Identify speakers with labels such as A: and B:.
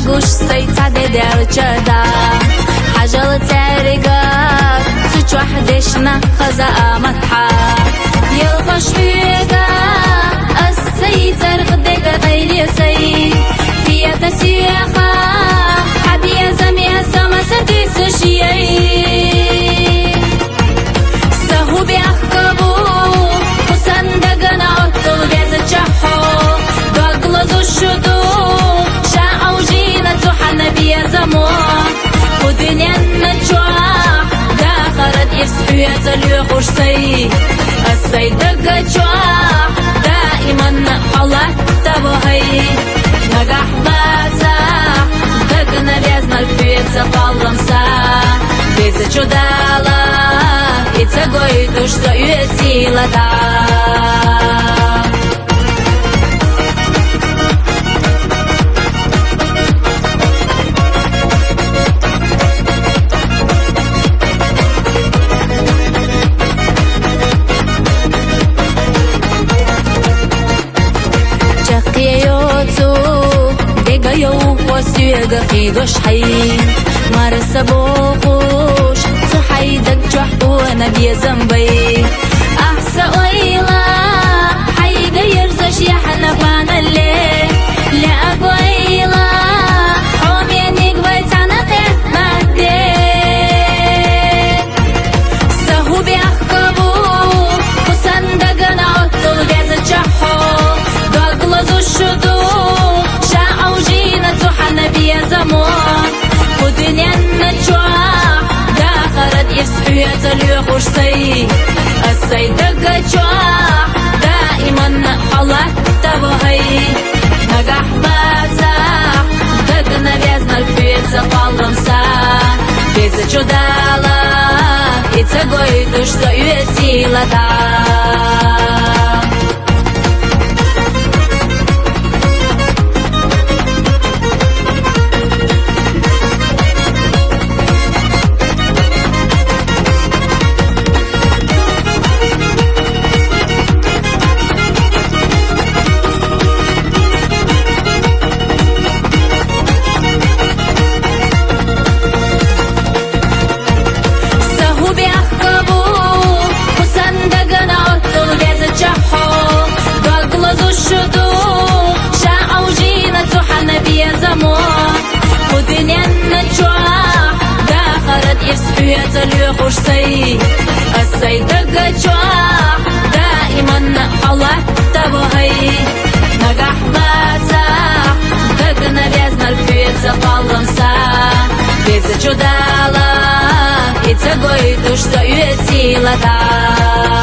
A: قوش سيتعدي دار جدا حاجة لتاريقات Ch1ог1а خزاء مطحا يلغش فيقا السيد زرغدق غير سيد هي تسيخا حبيا زميا سما ستيس شيئي سهو بيحكبو قصان دقنا أطل بيزجحو دوغلزو الشدو Ch1ог1а حنا بيا زمو ودنيا نجوح داخرت يفسحيات اليوخوش سي السيد دقجوح دائما حولك تبهي نجح بازح دقنا بيزنا البيت قلمسا بيزا чудала и цагой душ союетила та قيدوش حي مرسى بوخوش صحيدك Ch1ог1а بيا زنبي أحسا ويلا حيدا يرزش يا حنفانا اللي لا ويلا حومينيك بيتعنقي مهدي سهو بيحكبو قصان دقنا أطل بيزا جحو دوغلزو الشدو Ch1ог1а حنا بيا زمون ودنيا نجوح داخرت يفسحيات اليوخوش سي السيد دقجوح دائما حولك تبهي نجح بازح دقنا بيزنا البيت قلمسا بيزا чудала и цагой душ союетила та يفسحيات اليوخوش سي السيد دقجوح دائما حولك تبهي نجح بازح دقنا بيزنا البيت قلمسا بيزا чудала и цагой душ союетила та